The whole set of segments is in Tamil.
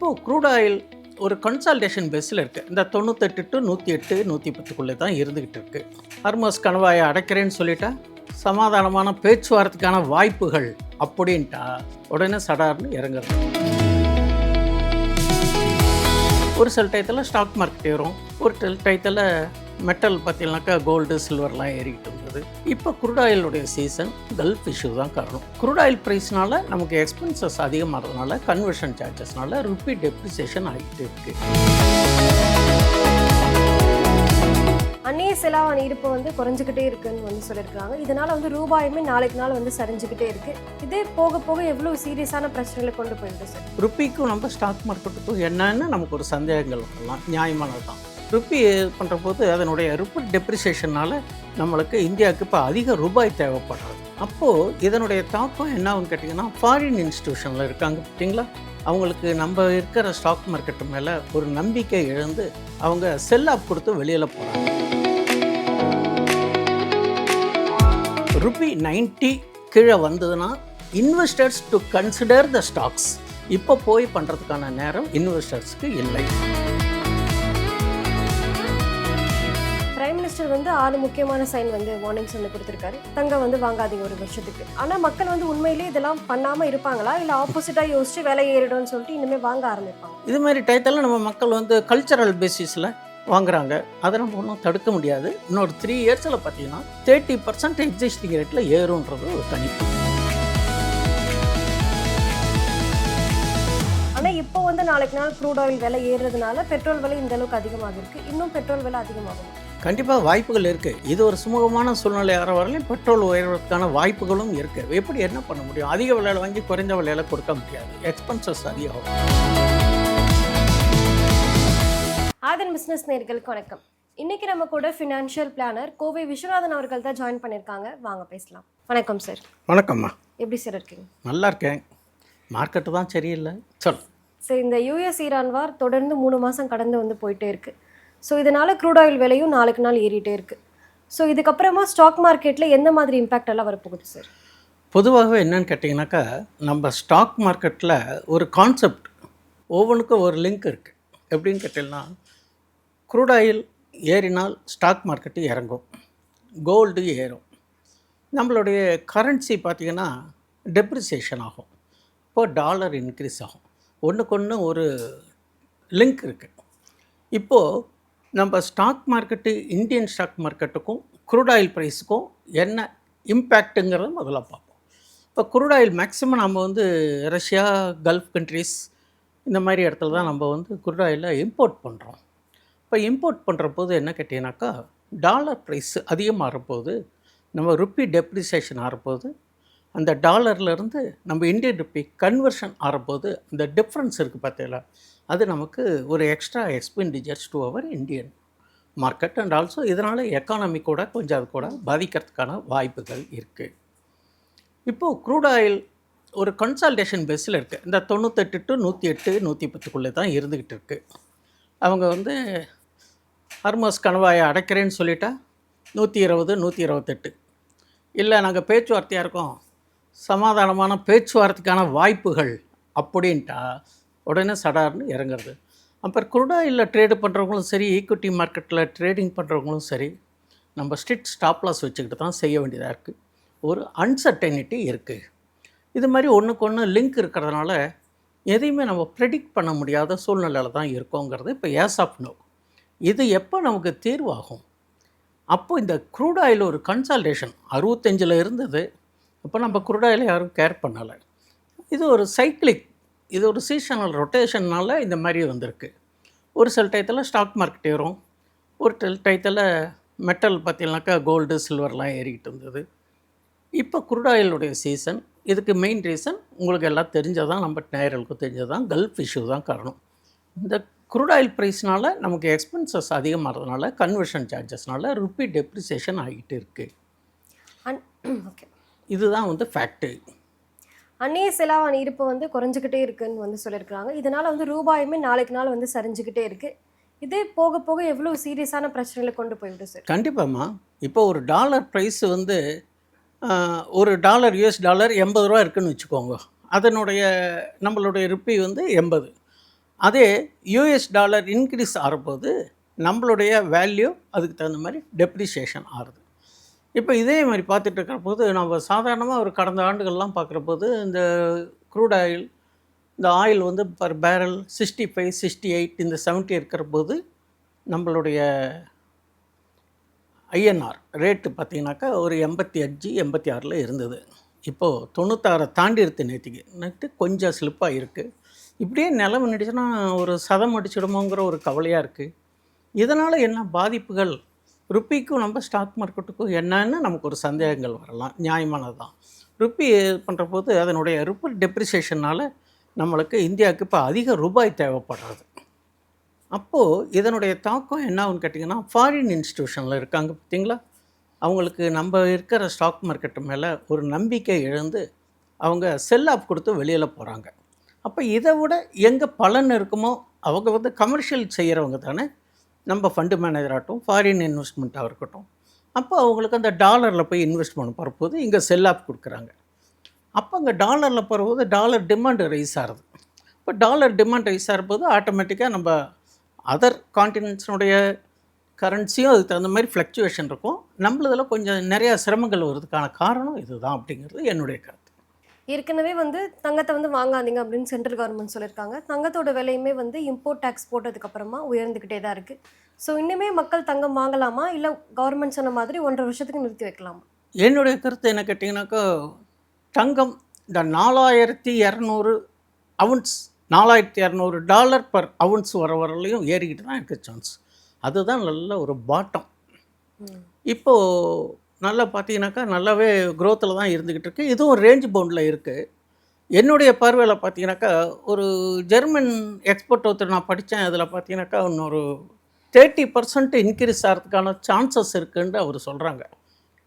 இப்போது க்ரூட் ஆயில் ஒரு கன்சால்டேஷன் பேஸில் இருக்குது. இந்த 98 to 108 110 தான் இருந்துக்கிட்டு இருக்குது. ஹர்மஸ் கணவாயை அடைக்கிறேன்னு சொல்லிட்டா சமாதானமான பேச்சுவார்த்தைக்கான வாய்ப்புகள் அப்படின்ட்டா உடனே சடார்னு இறங்குறது. ஒரு சில டயத்தில் ஸ்டாக் மார்க்கெட் ஏறும், ஒரு சில டயத்தில் மெட்டல் பார்த்தீங்கன்னாக்கா கோல்டு சில்வர்லாம் ஏறிக்கிட்டு இருந்தது. இப்போ குரூட் ஆயிலுடைய சீசன், கல்ஃப் இஷ்யூ தான் காரணம். குரூட் ஆயில் ப்ரைஸ்னால நமக்கு எக்ஸ்பென்சஸ் அதிகமாகிறதுனால, கன்வர்ஷன் சார்ஜஸ்னால ருப்பி டெப்ரிசியேஷன் ஆகிட்டு இருக்கு. அந்நிய செலாவணி இருப்பு குறைஞ்சிக்கிட்டே இருக்குன்னு சொல்லியிருக்காங்க. இதனால ரூபாயுமே நாளைக்கு நாள் சரிஞ்சுக்கிட்டே இருக்கு. இதே போக போக எவ்வளோ சீரியஸான பிரச்சனைகளை கொண்டு போயிடுது சார்? ருப்பிக்கும் நம்ம ஸ்டாக் மார்க்கெட்டுக்கும் என்னன்னு நமக்கு ஒரு சந்தேகங்கள் வரலாம், நியாயமானது தான். ருப்பி பண்ணுற போது அதனுடைய ருப்பி டெப்ரிசியேஷனால் நம்மளுக்கு இந்தியாவுக்கு இப்போ அதிக ரூபாய் தேவைப்படுறது. அப்போது இதனுடைய தாக்கம் என்ன ஆகுன்னு கேட்டிங்கன்னா, ஃபாரின் இன்ஸ்டியூஷனில் இருக்காங்க பார்த்தீங்களா, அவங்களுக்கு நம்ம இருக்கிற ஸ்டாக் மார்க்கெட்டு மேலே ஒரு நம்பிக்கை இழந்து அவங்க செல் ஆஃப் கொடுத்து வெளியில் போகிறாங்க. ருப்பி 90 கீழே வந்ததுன்னா investors to consider the stocks. இப்போ போய் பண்ணுறதுக்கான நேரம் இன்வெஸ்டர்ஸ்க்கு இல்லை. பிரைம் மினிஸ்டர் 6 முக்கியமான சைன் வார்னிங்ஸ் கொடுத்துருக்காரு. தங்க வாங்காதீங்க ஒரு வருஷத்துக்கு. ஆனால் மக்கள் உண்மையிலே இதெல்லாம் பண்ணாமல் இருப்பாங்களா, இல்லை ஆப்போசிட்டாக யோசிச்சு விலை ஏறிடும்னு சொல்லிட்டு இனிமேல் வாங்க ஆரம்பிப்பாங்க? இது மாதிரி டயத்தில் நம்ம மக்கள் கல்ச்சரல் பேசிஸில் வாங்குறாங்க. அதை நம்ம ஒன்றும் தடுக்க முடியாது. இன்னொரு 3 இயர்ஸில் பார்த்தீங்கன்னா 30% எக்ஸிஸ்டிங் ரேட்டில் ஏறுன்றது ஒரு கணிப்பு. ஆனால் இப்போ நாளைக்கு நாள் க்ரூட் ஆயில் விலை ஏறுறதுனால பெட்ரோல் விலை இந்த அளவுக்கு அதிகமாக இருக்குது. இன்னும் பெட்ரோல் விலை அதிகமாகும். கண்டிப்பாக வாய்ப்புகள் இருக்குது. இது ஒரு சுமூகமான சூழ்நிலை ஆகிற வரையிலும் பெட்ரோல் உயர்வதற்கான வாய்ப்புகளும் இருக்குது. எப்படி என்ன பண்ண முடியும்? அதிக விலையில் வாங்கி குறைந்த விலையில் கொடுக்க முடியாது. எக்ஸ்பென்சஸ் அதிகம். ஆதன் பிஸ்னஸ் நேயர்களுக்கு வணக்கம். இன்னைக்கு நம்ம கூட ஃபினான்ஷியல் பிளானர் கோவை விஸ்வநாதன் அவர்கள் தான் ஜாயின் பண்ணியிருக்காங்க. வாங்க பேசலாம். வணக்கம் சார். வணக்கம்மா. எப்படி சார் இருக்கீங்க? நல்லா இருக்கேன். மார்க்கெட்டு தான் சரியில்லை. சொல் சார், இந்த யூஎஸ் ஈரான் வார் தொடர்ந்து 3 மாதம் கடந்து போயிட்டே இருக்குது. ஸோ இதனால் க்ரூட் ஆயில் விலையும் நாளுக்கு நாள் ஏறிட்டே இருக்குது. ஸோ இதுக்கப்புறமா ஸ்டாக் மார்க்கெட்டில் எந்த மாதிரி இம்பேக்ட் எல்லாம் வரப்போகுது சார்? பொதுவாகவே என்னன்னு கேட்டிங்கனாக்கா, நம்ம ஸ்டாக் மார்க்கெட்டில் ஒரு கான்செப்ட், ஒவ்வொன்றுக்கும் ஒரு லிங்க் இருக்குது. எப்படின்னு கேட்டிங்கன்னா, க்ரூட் ஆயில் ஏறினால் ஸ்டாக் மார்க்கெட்டு இறங்கும், கோல்டு ஏறும். நம்மளுடைய கரன்சி பார்த்திங்கன்னா டெப்ரிசியேஷன் ஆகும். இப்போது டாலர் இன்க்ரீஸ் ஆகும். ஒன்றுக்கு ஒரு லிங்க் இருக்குது. இப்போது நம்ம ஸ்டாக் மார்க்கெட்டு, இந்தியன் ஸ்டாக் மார்க்கெட்டுக்கும் க்ரூட் ஆயில் ப்ரைஸுக்கும் என்ன இம்பேக்ட்டுங்கிறத முதல்ல பார்ப்போம். இப்போ க்ரூட் ஆயில் மேக்ஸிமம் நம்ம ரஷ்யா, கல்ஃப் கண்ட்ரீஸ் இந்த மாதிரி இடத்துல தான் நம்ம க்ரூட் ஆயிலை இம்போர்ட் பண்ணுறோம். இப்போ இம்போர்ட் பண்ணுற போது என்ன கேட்டிங்கனாக்கா, டாலர் ப்ரைஸ் அதிகமாகிற போது, நம்ம ருப்பி டெப்ரிசியேஷன் ஆகிறப்போது, அந்த டாலர்லேருந்து நம்ம இந்தியன் ருப்பி கன்வர்ஷன் ஆகிறப்போது அந்த டிஃப்ரென்ஸ் இருக்குது பார்த்தீங்களா, அது நமக்கு ஒரு extra expenditures to our Indian market. And also இதனால் எக்கானமி கூட கொஞ்சம் அது கூட பாதிக்கிறதுக்கான வாய்ப்புகள் இருக்குது. இப்போது க்ரூட் ஆயில் ஒரு கன்சால்டேஷன் பேஸில் இருக்குது. இந்த 98 to 108 110 தான் இருந்துக்கிட்டு இருக்குது. அவங்க ஹர்மஸ் கணவாயை அடைக்கிறேன்னு சொல்லிட்டா 120 128, இல்லை நாங்கள் பேச்சுவார்த்தையாக இருக்கோம், சமாதானமான பேச்சுவார்த்தைக்கான வாய்ப்புகள் அப்படின்ட்டா உடனே சடார்னு இறங்குறது. அப்புறம் க்ரூட் ஆயிலில் ட்ரேடு பண்ணுறவங்களும் சரி, ஈக்விட்டி மார்க்கெட்டில் ட்ரேடிங் பண்ணுறவங்களும் சரி, நம்ம ஸ்ட்ரிக்ட் ஸ்டாப் லாஸ் வச்சுக்கிட்டு தான் செய்ய வேண்டியதாக இருக்குது. ஒரு அன்சர்டனிட்டி இருக்குது. இது மாதிரி ஒன்றுக்கு லிங்க் இருக்கிறதுனால எதையுமே நம்ம ப்ரெடிக்ட் பண்ண முடியாத சூழ்நிலையில் தான் இருக்கோங்கிறது இப்போ ஏஸ் ஆஃப் நோ. இது எப்போ நமக்கு தீர்வாகும்? அப்போது இந்த க்ரூட் ஆயில் ஒரு கன்சால்டேஷன் 65 இருந்தது. இப்போ நம்ம க்ரூட் ஆயிலை யாரும் கேர் பண்ணலை. இது ஒரு சைக்கிளிக், இது ஒரு சீசனல் ரொட்டேஷன்னால் இந்த மாதிரி வந்திருக்கு. ஒரு சில டயத்தில் ஸ்டாக் மார்க்கெட் ஏறும், ஒரு சில டயத்தில் மெட்டல் பார்த்தீங்கன்னாக்கா கோல்டு சில்வர்லாம் ஏறிக்கிட்டு இருந்தது. இப்போ க்ரூட் ஆயிலுடைய சீசன். இதுக்கு மெயின் ரீசன் உங்களுக்கு எல்லாம் தெரிஞ்சதான், நம்ம நேயர்களுக்கும் தெரிஞ்சதான், கல்ஃப் இஷ்யூ தான் காரணம். இந்த க்ரூட் ஆயில் ப்ரைஸ்னால் நமக்கு எக்ஸ்பென்சஸ் அதிகமாகிறதுனால, கன்வர்ஷன் சார்ஜஸ்னால ருப்பி டெப்ரிசியேஷன் ஆகிட்டு இருக்குது. ஓகே, இதுதான் ஃபேக்ட்டு. அந்நிய செலாவணி இருப்பு குறைஞ்சிக்கிட்டே இருக்குன்னு சொல்லியிருக்காங்க. இதனால் ரூபாயுமே நாளைக்கு நாள் சரிஞ்சுக்கிட்டே இருக்குது. இதே போக போக எவ்வளோ சீரியஸான பிரச்சனைகளை கொண்டு போய்விடும் சார்? கண்டிப்பாம்மா. இப்போ ஒரு டாலர் ப்ரைஸ் ஒரு டாலர் US டாலர் 80 ரூபா இருக்குதுன்னு வச்சுக்கோங்க. அதனுடைய நம்மளுடைய ருப்பி 80. அதே யூஎஸ் டாலர் இன்க்ரீஸ் ஆகும்போது நம்மளுடைய வேல்யூ அதுக்கு தகுந்த மாதிரி டெப்ரிசியேஷன் ஆகுது. இப்போ இதே மாதிரி பார்த்துட்டு இருக்கிற போது நம்ம சாதாரணமாக ஒரு கடந்த ஆண்டுகள்லாம் பார்க்குற போது இந்த க்ரூட் ஆயில், இந்த ஆயில் வந்து பர் பேரல் 65, 68 இந்த 70 இருக்கிற போது நம்மளுடைய ஐஎன்ஆர் ரேட்டு பார்த்திங்கனாக்கா ஒரு 85, 86 இருந்தது. இப்போது 96 தாண்டி இருக்குது நேற்று கொஞ்சம் ஸ்லிப்பாக இருக்குது. இப்படியே நிலவு நடிச்சுன்னா ஒரு சதம் அடிச்சிடுமோங்கிற ஒரு கவலையாக இருக்குது. இதனால் என்ன பாதிப்புகள் ருப்பிக்கும் நம்ம ஸ்டாக் மார்க்கெட்டுக்கும் என்னன்னு நமக்கு ஒரு சந்தேகங்கள் வரலாம், நியாயமானது தான். ருப்பி பண்ணுற போது அதனுடைய ருப்பி டெப்ரிசியேஷனால் நம்மளுக்கு இந்தியாவுக்கு இப்போ அதிக ரூபாய் தேவைப்படுறது. அப்போது இதனுடைய தாக்கம் என்ன ஆகுன்னு கேட்டிங்கன்னா, ஃபாரின் இன்ஸ்டிடியூஷனில் இருக்காங்க பார்த்திங்களா, அவங்களுக்கு நம்ம இருக்கிற ஸ்டாக் மார்க்கெட்டு மேலே ஒரு நம்பிக்கை இழந்து அவங்க செல் ஆஃப் கொடுத்து வெளியில் போகிறாங்க. அப்போ இதை விட எங்கே பலன் இருக்குமோ அவங்க வந்து கமர்ஷியல் செய்கிறவங்க தானே, நம்ம ஃபண்டு மேனேஜராகட்டும் ஃபாரின் இன்வெஸ்ட்மெண்ட்டாக இருக்கட்டும். அப்போ அவங்களுக்கு அந்த டாலரில் போய் இன்வெஸ்ட் பண்ண போகிறபோது இங்கே செல் ஆஃப் கொடுக்குறாங்க. அப்போ அங்கே டாலரில் போகிறபோது டாலர் டிமாண்ட் ரைஸ் ஆகுது. இப்போ டாலர் டிமாண்ட் ரைஸ் ஆகும்போது ஆட்டோமேட்டிக்காக நம்ம அதர் கான்டினென்ட்ஸினுடைய கரன்சியும் அதுக்கு தகுந்த மாதிரி ஃப்ளக்சுவேஷன் இருக்கும். நம்மளதில் கொஞ்சம் நிறையா சிரமங்கள் வருதுக்கான காரணம் இதுதான் அப்படிங்கிறது என்னுடைய கருத்து. ஏற்கனவே வந்து தங்கத்தை வந்து வாங்காதீங்க அப்படின்னு சென்ட்ரல் கவர்மெண்ட் சொல்லியிருக்காங்க. தங்கத்தோட விலையுமே வந்து இம்போர்ட் டேக்ஸ் போட்டதுக்கப்புறமா உயர்ந்துக்கிட்டே தான் இருக்குது. ஸோ இன்னுமே மக்கள் தங்கம் வாங்கலாமா, இல்லை கவர்மெண்ட் சொன்ன மாதிரி 1.5 வருஷத்துக்கு நிறுத்தி வைக்கலாமா? என்னுடைய கருத்து என்ன கேட்டிங்கனாக்கா, தங்கம் இந்த 4200 அவுன்ஸ், $4200 பர் அவுன்ஸ் வரலையும் ஏறிக்கிட்டு தான் இருக்குது சான்ஸ். அதுதான் நல்ல ஒரு பாட்டம். இப்போது நல்லா பார்த்தீங்கன்னாக்கா நல்லாவே க்ரோத்தில் தான் இருந்துக்கிட்டு இருக்குது. இதுவும் ரேஞ்ச் பவுண்டில் இருக்குது. என்னுடைய பார்வையில் பார்த்தீங்கன்னாக்கா ஒரு ஜெர்மன் எக்ஸ்பர்ட் ஒருத்தர் நான் படித்தேன். அதில் பார்த்தீங்கன்னாக்கா இன்னொரு 30% இன்க்ரீஸ் ஆகிறதுக்கான சான்சஸ் இருக்குன்னு அவர் சொல்கிறாங்க.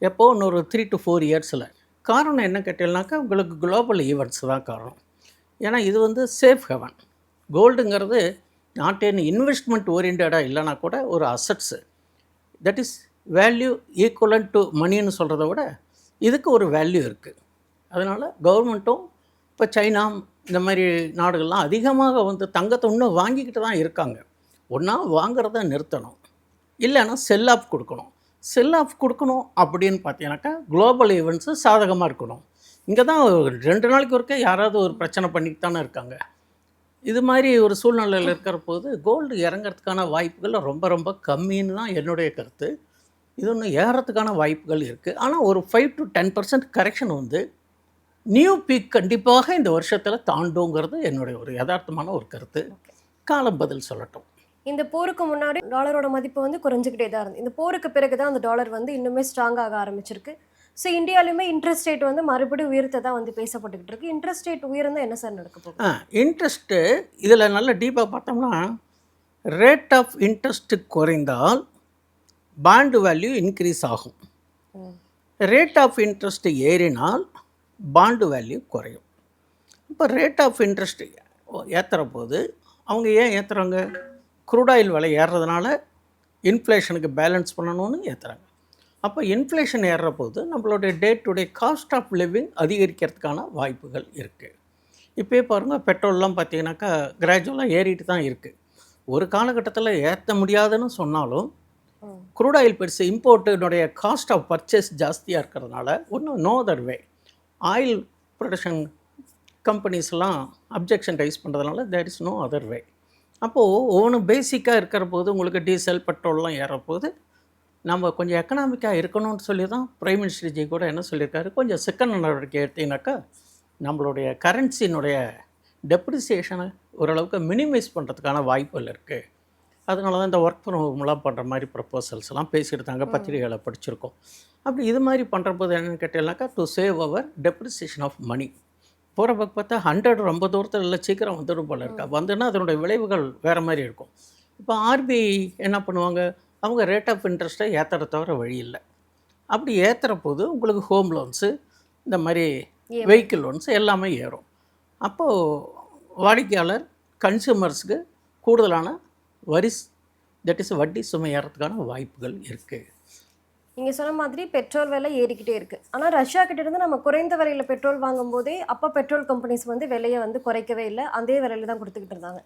எப்போது இன்னொரு 3 to 4 இயர்ஸில். காரணம் என்ன கேட்டீங்கன்னாக்கா உங்களுக்கு குளோபல் ஈவெண்ட்ஸ் தான் காரணம். ஏன்னா இது வந்து சேஃப் ஹெவன். கோல்டுங்கிறது நாட் என் இன்வெஸ்ட்மெண்ட் ஓரியன்டாக இல்லைனா கூட ஒரு assets, that is value equivalent to மணின்னு சொல்கிறத விட இதுக்கு ஒரு வேல்யூ இருக்குது. அதனால் கவர்மெண்ட்டும் இப்போ சைனா இந்த மாதிரி நாடுகள்லாம் அதிகமாக வந்து தங்கத்தை இன்னும் வாங்கிக்கிட்டு தான் இருக்காங்க. ஒன்றா வாங்கிறத நிறுத்தணும், இல்லைன்னா செல் ஆஃப் கொடுக்கணும். செல் ஆஃப் கொடுக்கணும் அப்படின்னு பார்த்தீங்கன்னாக்கா குளோபல் ஈவெண்ட்ஸு சாதகமாக இருக்கணும். இங்கே தான் 2 நாளைக்கு ஒருக்க யாராவது ஒரு பிரச்சனை பண்ணிட்டு தானே இருக்காங்க. இது மாதிரி ஒரு சூழ்நிலையில் இருக்கிற போது கோல்டு இறங்கிறதுக்கான வாய்ப்புகள் ரொம்ப ரொம்ப கம்மின்னு தான் என்னுடைய கருத்து. இது ஒன்று ஏறத்துக்கான வாய்ப்புகள் இருக்குது. ஆனால் ஒரு 5 to 10% கரெக்ஷன் வந்து நியூ பீக் கண்டிப்பாக இந்த வருஷத்தில் தாண்டுங்கிறது என்னுடைய ஒரு யதார்த்தமான ஒரு கருத்து. காலம் பதில் சொல்லட்டும். இந்த போருக்கு முன்னாடி டாலரோட மதிப்பு வந்து குறைஞ்சிக்கிட்டே தான் இருந்தது. இந்த போருக்கு பிறகு தான் அந்த டாலர் வந்து இன்னுமே ஸ்ட்ராங்காக ஆரம்பிச்சிருக்கு. ஸோ இந்தியாவிலுமே இன்ட்ரெஸ்ட் ரேட் வந்து மறுபடியும் உயர்த்த தான் வந்து பேசப்பட்டுக்கிட்டு இருக்கு. இன்ட்ரெஸ்ட் ரேட் உயர்ந்தால் என்ன சார் நடக்க போகுது? இன்ட்ரெஸ்ட்டு இதில் நல்ல டீப்பாக பார்த்தோம்னா, ரேட் ஆஃப் இன்ட்ரெஸ்ட்டு குறைந்தால் பாண்டு வேல்யூ இன்க்ரீஸ் ஆகும். ரேட் ஆஃப் இன்ட்ரெஸ்ட் ஏறினால் பாண்டு வேல்யூ குறையும். இப்போ ரேட் ஆஃப் இன்ட்ரெஸ்ட் ஏற்றுற போது அவங்க ஏன் ஏற்றுறாங்க? க்ரூட் ஆயில் விலை ஏறுறதுனால இன்ஃப்ளேஷனுக்கு பேலன்ஸ் பண்ணணும்னு ஏற்றுறாங்க. அப்போ இன்ஃப்ளேஷன் ஏறுற போது நம்மளுடைய day to day cost of living அதிகரிக்கிறதுக்கான வாய்ப்புகள் இருக்குது. இப்போயே பாருங்கள், பெட்ரோல்லாம் பார்த்தீங்கன்னாக்கா கிராஜுவலாக ஏறிட்டு தான் இருக்குது. ஒரு காலகட்டத்தில் ஏற்ற முடியாதுன்னு சொன்னாலும் க்ரூட் ஆயில் பெருசு இம்போர்ட்டினுடைய காஸ்ட் ஆஃப் பர்ச்சேஸ் ஜாஸ்தியாக இருக்கிறதுனால ஒன்றும் no other way. Oil production கம்பெனிஸ்லாம் அப்ஜெக்ஷன் ரைஸ் பண்ணுறதுனால there is no other way. அப்போது ஒவ்வொன்றும் பேசிக்காக இருக்கிற போது உங்களுக்கு டீசல் பெட்ரோல்லாம் ஏறப்போது நம்ம கொஞ்சம் எக்கனாமிக்காக இருக்கணும்னு சொல்லி தான் பிரைம் மினிஸ்டர் ஜி கூட என்ன சொல்லியிருக்காரு, கொஞ்சம் சிக்கன நடவடிக்கை எடுத்தீங்கன்னாக்கா நம்மளுடைய கரன்சியினுடைய டெப்ரிசியேஷனை ஓரளவுக்கு மினிமைஸ் பண்ணுறதுக்கான வாய்ப்புகள் இருக்குது. அதனால தான் இந்த ஒர்க் ஃப்ரம் ஹோம்லாம் பண்ணுற மாதிரி ப்ரப்போசல்ஸ்லாம் பேசியிருந்தாங்க, பத்திரிகைகளை படிச்சிருக்கோம். அப்படி இது மாதிரி பண்ணுற போது என்னென்னு கேட்டீங்கன்னாக்கா to save our depreciation of money. போகிற பக்கம் பார்த்தா 100 ரொம்ப தூரத்தில் இல்லை சீக்கிரம் வந்துடும் போல இருக்கா. வந்துன்னா அதனுடைய விளைவுகள் வேறு மாதிரி இருக்கும். இப்போ ஆர்பிஐ என்ன பண்ணுவாங்க, அவங்க ரேட் ஆஃப் இன்ட்ரெஸ்ட்டை ஏற்றுற தவிர வழி இல்லை. அப்படி ஏற்றுற போது உங்களுக்கு ஹோம் லோன்ஸு இந்த மாதிரி வெஹிக்கிள் லோன்ஸ் எல்லாமே ஏறும். அப்போது வாடிக்கையாளர் கன்சியூமர்ஸுக்கு கூடுதலான வரிஸ் தட் இஸ் வட்டி சுமை ஏறதுக்கான வாய்ப்புகள் இருக்குது. நீங்கள் சொன்ன மாதிரி பெட்ரோல் விலை ஏறிக்கிட்டே இருக்குது. ஆனால் ரஷ்யா கிட்டேருந்து நம்ம குறைந்த விலையில் பெட்ரோல் வாங்கும் போதே அப்போ பெட்ரோல் கம்பெனிஸ் வந்து விலையை வந்து குறைக்கவே இல்லை, அதே விலையில் தான் கொடுத்துக்கிட்டு இருந்தாங்க.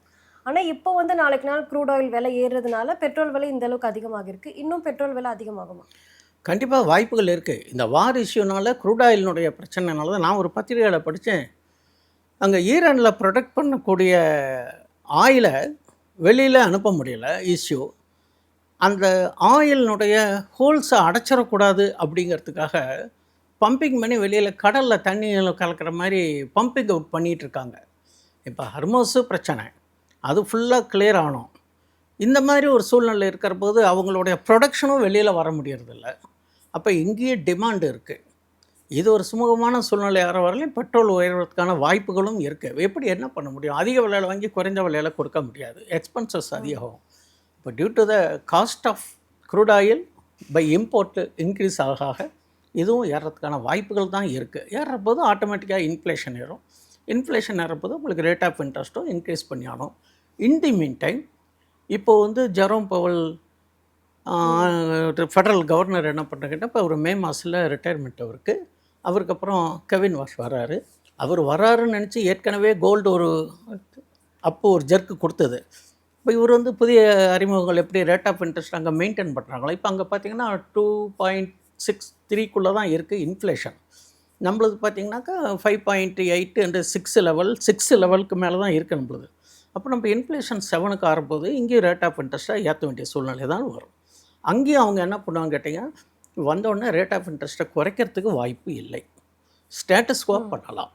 ஆனால் இப்போ வந்து நாளைக்கு நாள் க்ரூட் ஆயில் விலை ஏறுறதுனால பெட்ரோல் விலை இந்த அளவுக்கு அதிகமாக இருக்குது. இன்னும் பெட்ரோல் விலை அதிகமாகுமா? கண்டிப்பாக வாய்ப்புகள் இருக்குது. இந்த வார் இஷ்யூனால க்ரூட் ஆயிலினுடைய பிரச்சனைனால தான் நான் ஒரு பத்திரிகையில் படித்தேன். அங்கே ஈரானில் ப்ரொடக்ட் பண்ணக்கூடிய ஆயிலை வெளியில் அனுப்ப முடியல இஷ்யூ. அந்த ஆயிலினுடைய ஹோல்ஸை அடைச்சிடக்கூடாது அப்படிங்கிறதுக்காக பம்பிங் பண்ணி வெளியில் கடலில் தண்ணியில் கலக்கிற மாதிரி பம்பிங் அவுட் பண்ணிகிட்ருக்காங்க. இப்போ ஹர்மோஸு பிரச்சனை, அது ஃபுல்லாக கிளியர் ஆகணும். இந்த மாதிரி ஒரு சூழ்நிலை இருக்கிற போது அவங்களுடைய ப்ரொடக்ஷனும் வெளியில் வர முடியறதில்ல. அப்போ இங்கேயே டிமாண்ட் இருக்குது. இது ஒரு சுமூகமான சூழ்நிலை ஆகிற வரலையும் பெட்ரோல் உயர்வதற்கான வாய்ப்புகளும் இருக்குது. எப்படி என்ன பண்ண முடியும்? அதிக விலையில் வாங்கி குறைந்த விலையில் கொடுக்க முடியாது, எக்ஸ்பென்சஸ் அதிகம். இப்போ due to the cost of crude oil by import increase ஆக இதுவும் ஏறதுக்கான வாய்ப்புகள் தான் இருக்குது. ஏறுறபோது ஆட்டோமேட்டிக்காக இன்ஃப்ளேஷன் ஏறும். இன்ஃப்ளேஷன் ஏறப்போது உங்களுக்கு ரேட் ஆஃப் இன்ட்ரெஸ்ட்டும் இன்க்ரீஸ் பண்ணி ஆகணும். இன் தி மீன் டைம் இப்போது வந்து ஜெரோம் பவல் ஃபெடரல் கவர்னர் என்ன பண்ணுறாங்கன்னா, இப்போ ஒரு மே மாதத்தில் ரிட்டையர்மெண்ட் அவருக்கு அப்புறம் கெவின் வாஷ் வர்றாரு. அவர் வர்றாருன்னு நினச்சி ஏற்கனவே கோல்டு ஒரு ஜர்க்கு கொடுத்தது. இப்போ இவர் வந்து புதிய அறிமுகங்கள் எப்படி ரேட் ஆஃப் இன்ட்ரெஸ்ட் அங்கே மெயின்டைன் பண்ணுறாங்களோ, இப்போ அங்கே பார்த்தீங்கன்னா 2.63க்குள்ளே தான் இருக்குது இன்ஃப்ளேஷன். நம்மளது பார்த்திங்கனாக்கா 5.8 அண்ட் 6 லெவலுக்கு மேலே தான் இருக்குது நம்மளது. அப்போ நம்ம இன்ஃப்ளேஷன் 7க்கு ஆகும்போது இங்கேயும் ரேட் ஆஃப் இன்ட்ரெஸ்ட்டாக ஏற்ற வேண்டிய சூழ்நிலை தான் வரும். அங்கேயும் அவங்க என்ன பண்ணுவாங்க கேட்டிங்கன்னா, வந்தோடனே ரேட் ஆஃப் இன்ட்ரெஸ்ட்டை குறைக்கிறதுக்கு வாய்ப்பு இல்லை, ஸ்டேட்டஸ் கோ பண்ணலாம்.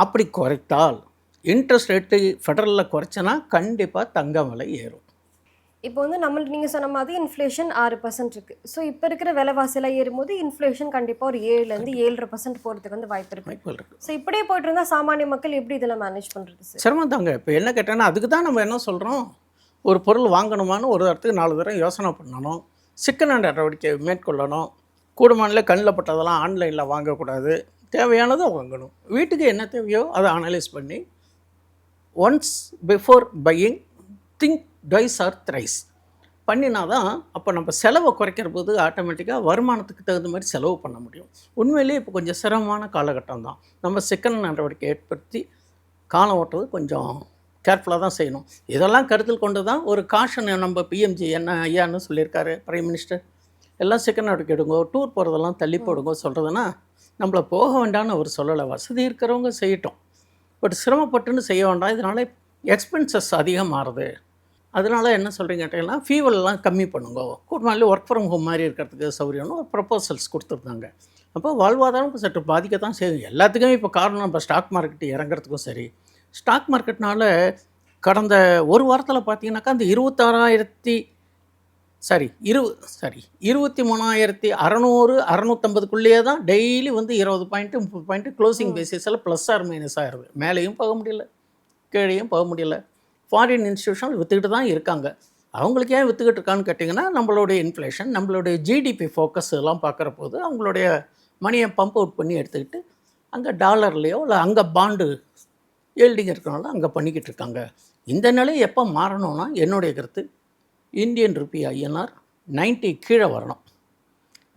அப்படி குறைத்தால் இன்ட்ரெஸ்ட் ரேட்டு ஃபெடரலில் குறைச்சனா கண்டிப்பாக தங்கம் விலை ஏறும். இப்போ வந்து நீங்கள் சொன்ன மாதிரி இன்ஃப்ளேஷன் 6% இருக்குது. ஸோ இப்போ இருக்கிற விலைவாசியில் ஏறும்போது இன்ஃப்ளேஷன் கண்டிப்பாக ஒரு 7லேருந்து 7.5% போகிறதுக்கு வந்து வாய்ப்பு இருக்குது. ஸோ இப்படியே போய்ட்டு இருந்தால் சாமானிய மக்கள் எப்படி இதில் மேனேஜ் பண்ணுறது சார்? சிரமம் தாங்க. இப்போ என்ன கேட்டேன்னா, அதுக்கு தான் நம்ம என்ன சொல்கிறோம், ஒரு பொருள் வாங்கணுமான்னு ஒரு இடத்துக்கு 4 தடவை யோசனை பண்ணணும், சிக்கன நடவடிக்கை மேற்கொள்ளணும். கூடுமானில் கண்ணில் பட்டதெல்லாம் ஆன்லைனில் வாங்கக்கூடாது, தேவையானதை வாங்கணும். வீட்டுக்கு என்ன தேவையோ அதை அனலைஸ் பண்ணி once before buying think twice or thrice பண்ணினா தான் அப்போ நம்ம செலவை குறைக்கிற போது ஆட்டோமேட்டிக்காக வருமானத்துக்கு தகுந்த மாதிரி செலவு பண்ண முடியும். உண்மையிலேயே இப்போ கொஞ்சம் சிரமமான காலகட்டம் தான். நம்ம சிக்கன நடவடிக்கை ஏற்படுத்தி காலம் ஓட்டுறது கொஞ்சம் கேர்ஃபுல்லாக தான் செய்யணும். இதெல்லாம் கருத்தில் கொண்டு தான் ஒரு காஷன் நம்ம பிஎம்ஜி என்ன ஐயான்னு சொல்லியிருக்காரு பிரைம் மினிஸ்டர், எல்லாம் சிக்கன நடவடிக்கை எடுங்கோ, டூர் போகிறதெல்லாம் தள்ளி போடுங்கோ சொல்கிறதுனா நம்மளை போக வேண்டாம்னு அவர் சொல்லலை. வசதி இருக்கிறவங்க செய்யட்டும், பட் சிரமப்பட்டுன்னு செய்ய வேண்டாம். இதனால் எக்ஸ்பென்சஸ் அதிகம் மாறுது. அதனால என்ன சொல்கிறீங்க கேட்டிங்கன்னா, ஃபீவரெல்லாம் கம்மி பண்ணுங்க, கூட்டமாதிரி ஒர்க் ஃப்ரம் ஹோம் மாதிரி இருக்கிறதுக்கு சௌகரியம்னு ஒரு ப்ரப்போசல்ஸ் கொடுத்துருந்தாங்க. அப்போ வாழ்வாதாரம் சற்று பாதிக்க தான் செய்யும். எல்லாத்துக்குமே இப்போ காரணம் நம்ம ஸ்டாக் மார்க்கெட்டு இறங்குறதுக்கும் சரி, ஸ்டாக் மார்க்கெட்னால கடந்த ஒரு வாரத்தில் பார்த்தீங்கன்னாக்கா அந்த 23,600 650க்குள்ளேயே தான் டெய்லி வந்து 20 பாயிண்ட்டு 30 பாயிண்ட்டு க்ளோசிங் பேசிஸில் ப்ளஸ் ஆர் மைனஸ் ஆகிருது. மேலேயும் போக முடியல, கீழேயும் போக முடியல. ஃபாரின் இன்ஸ்டியூஷன் விற்றுக்கிட்டு தான் இருக்காங்க. அவங்களுக்கு ஏன் விற்றுக்கிட்டு இருக்கான்னு கேட்டிங்கன்னா, நம்மளுடைய இன்ஃப்ளேஷன், நம்மளுடைய ஜிடிபி ஃபோக்கஸ் எல்லாம் பார்க்குற போது அவங்களுடைய மணியை பம்ப் அவுட் பண்ணி எடுத்துக்கிட்டு அங்கே டாலர்லேயோ இல்லை அங்கே பாண்டு ஏல்டிங் இருக்கிறனால அங்கே பண்ணிக்கிட்டு இருக்காங்க. இந்த நிலை எப்போ மாறணும்னா, என்னுடைய கருத்து, இந்தியன் ருப்பி ஐஎன்ஆர் 90 கீழே வரணும்.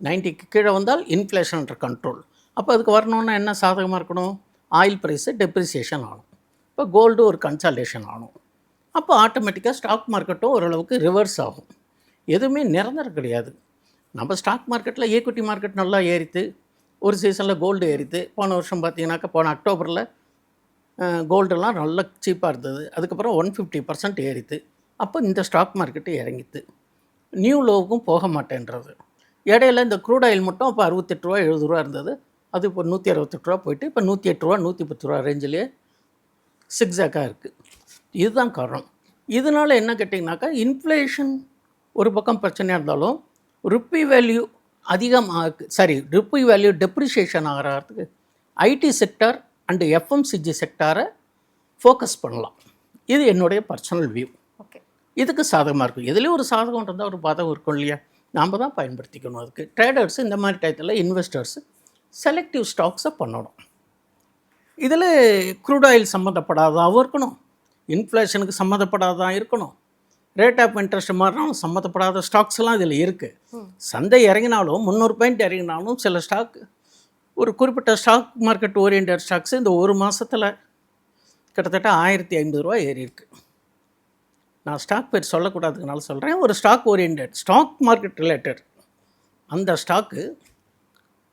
90க்கு கீழே வந்தால் இன்ஃப்ளேஷன் கண்ட்ரோல். அப்போ அதுக்கு வரணுன்னா என்ன சாதகமாக இருக்கணும், ஆயில் ப்ரைஸு டெப்ரிசியேஷன் ஆகணும், இப்போ கோல்டு ஒரு கன்சால்டேஷன் ஆகணும். அப்போ ஆட்டோமேட்டிக்காக ஸ்டாக் மார்க்கெட்டும் ஓரளவுக்கு ரிவர்ஸ் ஆகும். எதுவுமே நிரந்தரம் கிடையாது. நம்ம ஸ்டாக் மார்க்கெட்டில் ஈக்விட்டி மார்க்கெட் நல்லா ஏறித்து, ஒரு சீசனில் கோல்டு ஏறித்து. போன வருஷம் பார்த்தீங்கன்னாக்கா போன அக்டோபரில் கோல்டெல்லாம் நல்லா சீப்பாக இருந்தது. அதுக்கப்புறம் 150% ஏறித்து. அப்போ இந்த ஸ்டாக் மார்க்கெட்டு இறங்கித்து, நியூ லோவுக்கும் போக மாட்டேன்றது. இடையில இந்த க்ரூட் ஆயில் மட்டும் அப்போ 68 ரூபா 70 ரூபா இருந்தது. அது இப்போ 168 ரூபா போயிட்டு இப்போ 108 ரூபா 110 ரூபா ரேஞ்சிலே சிக்ஸாக்காக இருக்குது. இதுதான் காரணம். இதனால் என்ன கேட்டிங்கனாக்கா, இன்ஃப்ளேஷன் ஒரு பக்கம் பிரச்சனையாக இருந்தாலும் rupee value rupee value depreciation ஆகிறதுக்கு ஐடி செக்டார் அண்டு எஃப்எம்சிஜி செக்டாரை ஃபோக்கஸ் பண்ணலாம். இது என்னுடைய பர்சனல் வியூ. ஓகே, இதுக்கு சாதகமாக இருக்கும். எதுலேயும் ஒரு சாதகம் இருந்தால் ஒரு பாதகம் இருக்கும் இல்லையா, நாம் தான் பயன்படுத்திக்கணும். அதுக்கு ட்ரேடர்ஸ் இந்த மாதிரி டயத்தில் இன்வெஸ்டர்ஸு செலக்டிவ் ஸ்டாக்ஸை பண்ணணும். இதில் க்ரூட் ஆயில் சம்மந்தப்படாதாகவும் இருக்கணும், இன்ஃப்ளேஷனுக்கு சம்மந்தப்படாதான் இருக்கணும், ரேட் ஆஃப் இன்ட்ரெஸ்ட் மாறினாலும் சம்மந்தப்படாத ஸ்டாக்ஸ்லாம் இதில் இருக்குது. சந்தை இறங்கினாலும் 300 பாயிண்ட் இறங்கினாலும் சில ஸ்டாக், ஒரு குறிப்பிட்ட ஸ்டாக் மார்க்கெட் ஓரியன்ட் ஸ்டாக்ஸ் இந்த ஒரு மாதத்தில் கிட்டத்தட்ட 1,050 ரூபா ஏறி இருக்குது. நான் ஸ்டாக் பேர் சொல்லக்கூடாதுனால சொல்கிறேன். ஒரு stock oriented stock market related அந்த ஸ்டாக்கு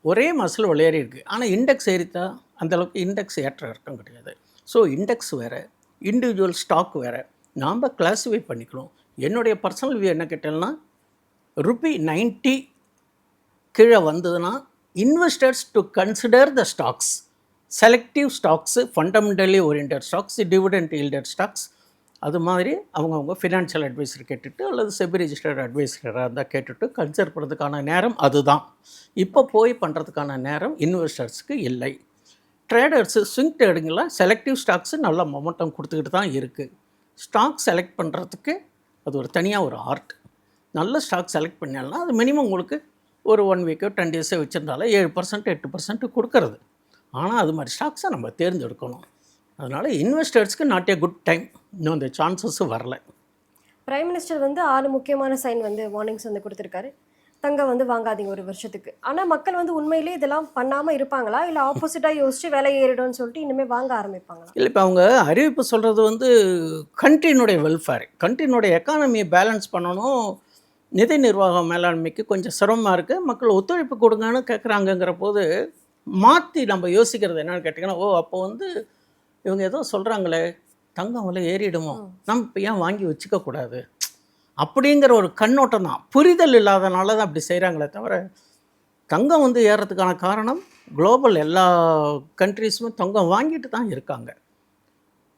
ஒரே மாதத்தில் விளையாடி இருக்குது. ஆனால் இண்டெக்ஸ் ஏறித்தா அந்தளவுக்கு இண்டெக்ஸ் ஏற்ற இறக்கம் கிடையாது. ஸோ இண்டெக்ஸ் வேறு, இண்டிவிஜுவல் ஸ்டாக் வேறு, நாம் கிளாஸிஃபை பண்ணிக்கணும். என்னுடைய பர்சனல் வியூ என்ன கேட்டேன்னா, ₹90 கீழே வந்ததுன்னா investors to consider the stocks, selective stocks, fundamentally oriented stocks, dividend yielded stocks, அது மாதிரி அவங்கவுங்க ஃபினான்ஷியல் அட்வைசர் கேட்டுட்டு அல்லது செபி ரிஜிஸ்டர்ட் அட்வைசராக இருந்தால் கேட்டுட்டு கன்சிடர் பண்ணுறதுக்கான நேரம் அதுதான். இப்போ போய் பண்ணுறதுக்கான நேரம் இன்வெஸ்டர்ஸுக்கு இல்லை. ட்ரேடர்ஸு ஸ்விங் ட்ரேடிங்கில் செலக்டிவ் ஸ்டாக்ஸு நல்ல மொமெண்டம் கொடுத்துக்கிட்டு தான் இருக்குது. ஸ்டாக் செலக்ட் பண்ணுறதுக்கு அது ஒரு தனியாக ஒரு ஆர்ட். நல்ல ஸ்டாக் செலக்ட் பண்ணாலும் அது மினிமம் உங்களுக்கு ஒரு 1 வீக்கோ 10 டேஸோ வச்சுருந்தாலும் 7% 8% கொடுக்கறது. ஆனால் அது மாதிரி ஸ்டாக்ஸை நம்ம தேர்ந்தெடுக்கணும். அதனால் இன்வெஸ்டர்ஸ்க்கு நாட் ஏ குட் டைம். இன்னும் அந்த சான்சஸும் வரல. பிரைம் மினிஸ்டர் வந்து 6 முக்கியமான சைன் வந்து வார்னிங்ஸ் வந்து கொடுத்துருக்காரு. தங்கம் வந்து வாங்காதீங்க 1 வருஷத்துக்கு. ஆனால் மக்கள் வந்து உண்மையிலே இதெல்லாம் பண்ணாமல் இருப்பாங்களா, இல்லை ஆப்போசிட்டாக யோசிச்சு விலை ஏறிடும்னு சொல்லிட்டு இனிமேல் வாங்க ஆரம்பிப்பாங்களா? இல்லை, இப்போ அவங்க அறிவிப்பு சொல்கிறது வந்து கண்ட்ரியினுடைய வெல்ஃபேர், கண்ட்ரியினுடைய எக்கானமியை பேலன்ஸ் பண்ணணும், நிதி நிர்வாக மேலாண்மைக்கு கொஞ்சம் சிரமமாக இருக்குது, மக்கள் ஒத்துழைப்பு கொடுங்கன்னு கேட்குறாங்கங்கிற போது மாற்றி நம்ம யோசிக்கிறது என்னென்னு கேட்டிங்கன்னா, அப்போ வந்து இவங்க ஏதோ சொல்கிறாங்களே தங்கம் விலை ஏறிடுமோ, நம்ம இப்போ ஏன் வாங்கி வச்சுக்கக்கூடாது அப்படிங்கிற ஒரு கண்ணோட்டம் தான். புரிதல் இல்லாதனால தான் அப்படி செய்கிறாங்களே தவிர, தங்கம் வந்து ஏறுறதுக்கான காரணம் குளோபல் எல்லா கண்ட்ரீஸுமே தங்கம் வாங்கிட்டு தான் இருக்காங்க.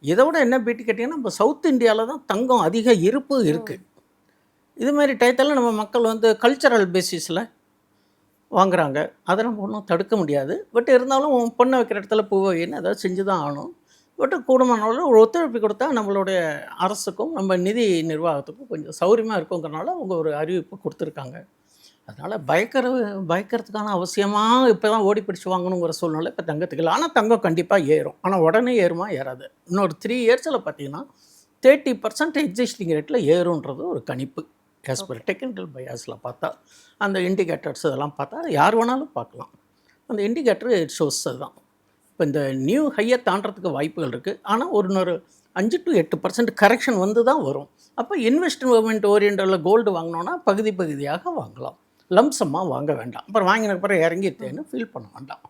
இதை விட என்ன பீட்டி கேட்டிங்கன்னா, நம்ம சவுத் இந்தியாவில் தான் தங்கம் அதிக இருப்பு இருக்குது. இது மாதிரி டயத்தில் நம்ம மக்கள் வந்து கல்ச்சரல் பேசிஸில் வாங்குகிறாங்க. அதை நம்ம ஒன்றும் தடுக்க முடியாது. பட் இருந்தாலும் பொண்ணை வைக்கிற இடத்துல பூ வைன்னு ஏதாவது செஞ்சு தான் ஆகணும். பட் கூடுமானவர்கள் ஒரு ஒத்துழைப்பு கொடுத்தா நம்மளுடைய அரசுக்கும் நம்ம நிதி நிர்வாகத்துக்கும் கொஞ்சம் சௌரியமாக இருக்குங்கிறனால அவங்க ஒரு அறிவிப்பு கொடுத்துருக்காங்க. அதனால் பயக்கிறதுக்கான அவசியமாக இப்போ தான் ஓடி பிடிச்சி வாங்கணுங்கிற சூழ்நிலை இப்போ தங்கத்துக்கு இல்லை. ஆனால் தங்கம் கண்டிப்பாக ஏறும். ஆனால் உடனே ஏறுமா ஏறாது. இன்னொரு 3 இயர்ஸில் பார்த்தீங்கன்னா 30% எக்ஸிஸ்டிங் ரேட்டில் ஏறுன்றது ஒரு கணிப்பு. ஆஸ் பர் டெக்னிக்கல் பயாஸில் பார்த்தா அந்த இண்டிகேட்டர்ஸ் இதெல்லாம் பார்த்தா யார் வேணாலும் பார்க்கலாம். அந்த இண்டிகேட்டர் இட் ஷோஸ் தான். இப்போ இந்த நியூ ஹையை தாண்டறதுக்கு வாய்ப்புகள் இருக்குது. ஆனால் ஒரு 5 to 8% கரெக்ஷன் வந்து தான் வரும். அப்போ இன்வெஸ்ட்மெண்ட் ஓரியன்டில் கோல்டு வாங்கினோன்னா பகுதியாக வாங்கலாம், லம்சமாக வாங்க வேண்டாம். அப்புறம் வாங்கின அப்புறம் இறங்கிட்டேன்னு ஃபீல் பண்ண வேண்டாம்.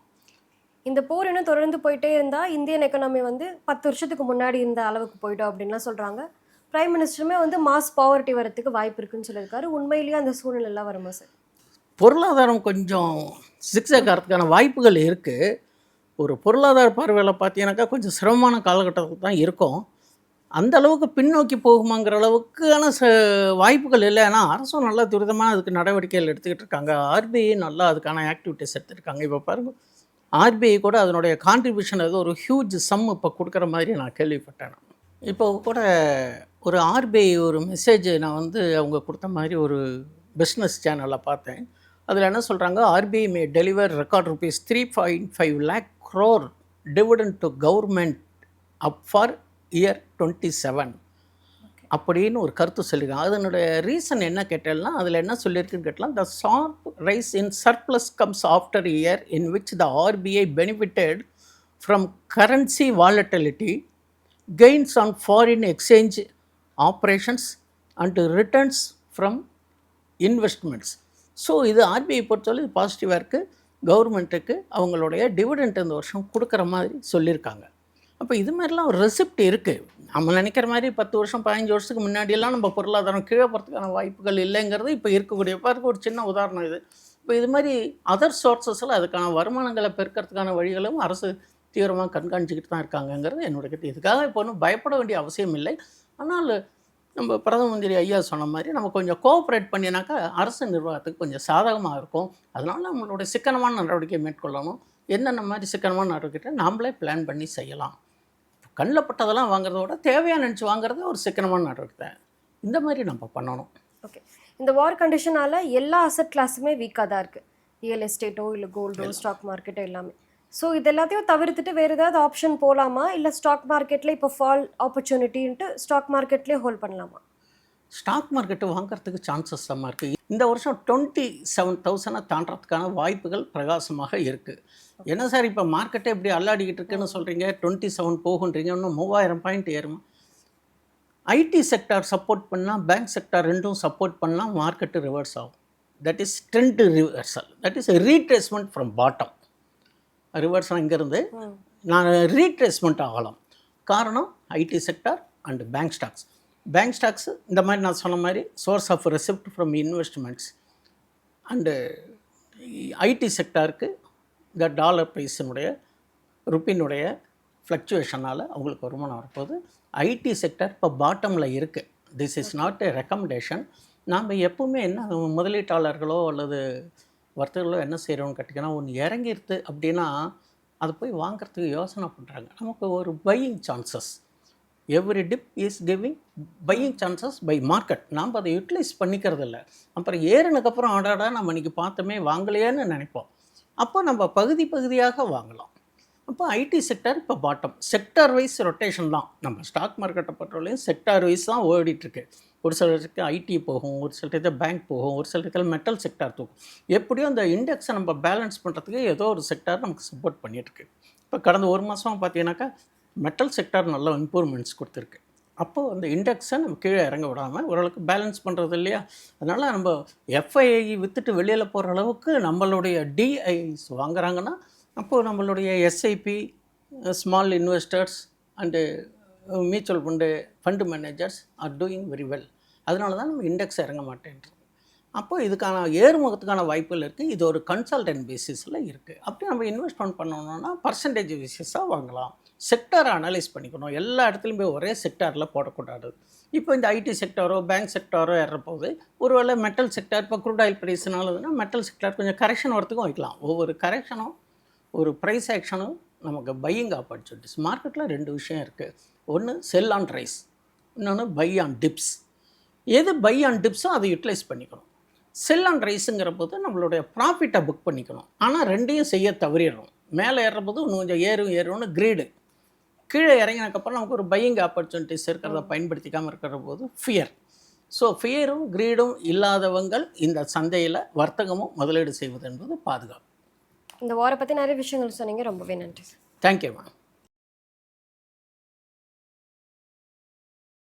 இந்த போர் இன்னும் தொடர்ந்து போயிட்டே இருந்தால் இந்தியன் எக்கனாமி வந்து 10 வருஷத்துக்கு முன்னாடி இருந்த அளவுக்கு போய்ட்டோம் அப்படின்லாம் சொல்கிறாங்க. பிரைம் மினிஸ்டருமே வந்து மாஸ் பாவர்ட்டி வரத்துக்கு வாய்ப்பு இருக்குன்னு சொல்லியிருக்காரு. உண்மையிலேயே அந்த சூழ்நிலைலாம் வருமா சார்? பொருளாதாரம் கொஞ்சம் சிக்ஸாக் ஆகிறதுக்கான வாய்ப்புகள் இருக்குது. ஒரு பொருளாதார பார்வையில் பார்த்தீங்கன்னாக்கா கொஞ்சம் சிரமமான காலகட்டத்தில் தான் இருக்கும். அந்த அளவுக்கு பின்னோக்கி போகுமாங்கிற அளவுக்கான வாய்ப்புகள் இல்லை. ஏன்னா அரசும் நல்லா துரிதமாக அதுக்கு நடவடிக்கைகள் எடுத்துக்கிட்டு இருக்காங்க. ஆர்பிஐ நல்லா அதுக்கான ஆக்டிவிட்டீஸ் எடுத்துருக்காங்க. இப்போ பாருங்கள், ஆர்பிஐ கூட அதனுடைய கான்ட்ரிபியூஷன் ஏதோ ஒரு ஹியூஜ் சம் இப்போ கொடுக்குற மாதிரி நான் கேள்விப்பட்டேன். இப்போ கூட ஒரு ஆர்பிஐ ஒரு மெசேஜ் நான் வந்து அவங்க கொடுத்த மாதிரி ஒரு பிஸ்னஸ் சேனலில் பார்த்தேன். அதில் என்ன சொல்கிறாங்க, RBI May deliver record ₹3.5 lakh crore dividend to government up for year 27 அப்படின்னு ஒரு கருத்து சொல்லியிருக்காங்க. அதனுடைய ரீசன் என்ன கேட்டேன்னா, அதில் என்ன சொல்லியிருக்குன்னு கேட்டலாம், த sharp rice in surplus comes after year in which the RBI benefited from currency volatility, gains on foreign exchange operations and returns from investments. So இது ஆர்பிஐ பொறுத்தவரை பாசிட்டிவாக இருக்குது. கவர்மெண்ட்டுக்கு அவங்களுடைய டிவிடெண்ட் இந்த வருஷம் கொடுக்குற மாதிரி சொல்லியிருக்காங்க. அப்போ இது மாதிரிலாம் ஒரு ரெசிப்ட் இருக்குது. நம்ம நினைக்கிற மாதிரி 10 வருஷம் 15 வருஷத்துக்கு முன்னாடியெல்லாம் நம்ம பொருளாதாரம் கீழே போகிறதுக்கான வாய்ப்புகள் இல்லைங்கிறது இப்போ இருக்கக்கூடிய பாருக்கு ஒரு சின்ன உதாரணம் இது. இப்போ இது மாதிரி அதர் சோர்ஸஸில் அதுக்கான வருமானங்களை பெருக்கிறதுக்கான வழிகளும் அரசு தீவிரமாக கண்காணிச்சிக்கிட்டு தான் இருக்காங்கங்கிறது என்னோட கருத்து. இதுக்காக இப்போ ஒன்றும் பயப்பட வேண்டிய அவசியம் இல்லை. ஆனால் நம்ம பிரதம மந்திரி ஐயா சொன்ன மாதிரி நம்ம கொஞ்சம் கோஆப்ரேட் பண்ணினாக்கா அரசு நிர்வாகத்துக்கு கொஞ்சம் சாதகமாக இருக்கும். அதனால் நம்மளுடைய சிக்கனமான நடவடிக்கை மேற்கொள்ளணும். என்னென்ன மாதிரி சிக்கனமான நடவடிக்கை நாம்ளே பிளான் பண்ணி செய்யலாம். கண்ணில் பட்டதெல்லாம் வாங்குறத விட தேவையாக நினச்சி வாங்குறது ஒரு சிக்கனமான நடவடிக்கை. இந்த மாதிரி நம்ம பண்ணணும். ஓகே, இந்த வார் கண்டிஷனால் எல்லா அசட் கிளாஸுமே வீக்காக தான் இருக்குது. ரியல் எஸ்டேட்டோ இல்லை கோல்டோ ஸ்டாக் மார்க்கெட்டோ எல்லாமே. ஸோ இது எல்லாத்தையும் தவிர்த்துட்டு வேறு ஏதாவது ஆப்ஷன் போகலாமா, இல்லை ஸ்டாக் மார்க்கெட்டில் இப்போ ஃபால் ஆப்பர்ச்சுனிட்டின்ட்டு ஸ்டாக் மார்க்கெட்லேயே ஹோல்ட் பண்ணலாமா? ஸ்டாக் மார்க்கெட்டு வாங்கிறதுக்கு சான்சஸ் தான் இருக்குது. இந்த வருஷம் 27,000 தாண்டறதுக்கான வாய்ப்புகள் பிரகாசமாக இருக்குது. என்ன சார் இப்போ மார்க்கெட்டே இப்படி அல்லாடிக்கிட்டு இருக்குன்னு சொல்கிறீங்க, 27 போகுன்றீங்க, இன்னும் 3000 பாயிண்ட் ஏறுமா? ஐடி செக்டார் சப்போர்ட் பண்ணால் பேங்க் செக்டார் ரெண்டும் சப்போர்ட் பண்ணால் மார்க்கெட்டு ரிவர்ஸ் ஆகும். That is trend reversal, that is retracement from bottom. ரிவர்ஸாக இங்கேருந்து நான் ரீட்ரேஸ்மெண்ட் ஆகலாம். காரணம் IT sector and bank stocks. Bank stocks இந்த மாதிரி நான் சொன்ன மாதிரி source of receipt from investments. And IT செக்டாருக்கு இந்த டாலர் ப்ரைஸினுடைய ருப்பினுடைய ஃப்ளக்சுவேஷனால் அவங்களுக்கு வருமானம் வரப்போகுது. ஐடி செக்டர் இப்போ பாட்டமில் இருக்குது. This is not a recommendation. நாம் எப்பவுமே என்ன முதலீட்டாளர்களோ அல்லது வர்த்தகர்களோ என்ன செய்கிறோன்னு கேட்டிங்கன்னா, ஒன்று இறங்கிடுது அப்படின்னா அதை போய் வாங்கிறதுக்கு யோசனை பண்ணுறாங்க. நமக்கு ஒரு buying chances, every dip is giving buying chances by market. நாம் அதை யூட்டிலைஸ் பண்ணிக்கிறது இல்லை. அப்புறம் ஏறினதுக்கப்புறம் ஆடாடா நம்ம இன்றைக்கி பார்த்தோமே வாங்கலையேன்னு நினைப்போம். அப்போ நம்ம பகுதி பகுதியாக வாங்கலாம். அப்போ ஐடி செக்டார் இப்போ பாட்டம். செக்டார் வைஸ் ரொட்டேஷன் தான். நம்ம ஸ்டாக் மார்க்கெட்டை பொறுத்தவரையும் செக்டார் வைஸ் தான் ஓடிட்டுருக்கு. ஒரு சிலருக்கு ஐடி போகும், ஒரு சிலருக்கு பேங்க் போகும், ஒரு சிலருக்கு மெட்டல் செக்டார் தூக்கும். எப்படியும் அந்த இண்டெக்ஸை நம்ம பேலன்ஸ் பண்ணுறதுக்கு ஏதோ ஒரு செக்டார் நமக்கு சப்போர்ட் பண்ணிகிட்ருக்கு. இப்போ கடந்த ஒரு மாதமாக பார்த்தீங்கன்னாக்கா மெட்டல் செக்டார் நல்ல இம்ப்ரூவ்மெண்ட்ஸ் கொடுத்துருக்கு. அப்போது அந்த இண்டெக்ஸை நம்ம கீழே இறங்க விடாமல் ஓரளவுக்கு பேலன்ஸ் பண்ணுறது இல்லையா. அதனால் நம்ம எஃப்ஐஐ விற்றுட்டு வெளியில் போகிற அளவுக்கு நம்மளுடைய டிஐஸ் வாங்குறாங்கன்னா, அப்போது நம்மளுடைய SIP, small investors and mutual fund managers are doing very well. அதனால தான் நம்ம இண்டெக்ஸ் இறங்க மாட்டேன்றது. அப்போது இதுக்கான ஏறுமுகத்துக்கான வாய்ப்புகள் இருக்குது. இது ஒரு கன்சல்டன்ட் பேசிஸில் இருக்குது. அப்படி நம்ம இன்வெஸ்ட்மெண்ட் பண்ணணுன்னா பர்சன்டேஜ் பேசிஸாக வாங்கலாம். செக்டாரை அனலைஸ் பண்ணிக்கணும். எல்லா இடத்துலையும் போய் ஒரே செக்டாரில் போடக்கூடாது. இப்போ இந்த ஐடி செக்டாரோ பேங்க் செக்டாரோ ஏறப்போது ஒருவேளை மெட்டல் செக்டார் இப்போ க்ரூட் ஆயில் ப்ரைஸ்னாலதுன்னா மெட்டல் செக்டார் கொஞ்சம் கரெக்ஷன் வரத்துக்கும் வைக்கலாம். ஒவ்வொரு கரெக்ஷனும் ஒரு ப்ரைஸ் ஆக்ஷனும் நமக்கு பையிங் ஆப்பர்ச்சுனிட்டிஸ். மார்க்கெட்டில் 2 விஷயம் இருக்குது. ஒன்று செல் ஆன் ரைஸ், இன்னொன்று பை ஆன் டிப்ஸ். எது பை ஆன் டிப்ஸோ அதை யூட்டிலைஸ் பண்ணிக்கணும். செல் ஆன் ரைஸுங்கிற போது நம்மளுடைய ப்ராஃபிட்டை புக் பண்ணிக்கணும். ஆனால் ரெண்டையும் செய்ய தவறிடுறோம். மேலே ஏறுறபோது இன்னும் கொஞ்சம் ஏறும்னு கிரீடு, கீழே இறங்கினதுக்கப்புறம் நமக்கு ஒரு பையிங் ஆப்பர்ச்சுனிட்டிஸ் இருக்கிறத பயன்படுத்திக்காமல் இருக்கிற போது ஃபியர். ஸோ ஃபியரும் கிரீடும் இல்லாதவங்கள் இந்த சந்தையில் வர்த்தகமும் முதலீடு செய்வது என்பது பாதுகாப்பு. இந்த வார பற்றி நிறைய விஷயங்கள் சொன்னீங்க. ரொம்பவே நன்றி. Thank you ma'am.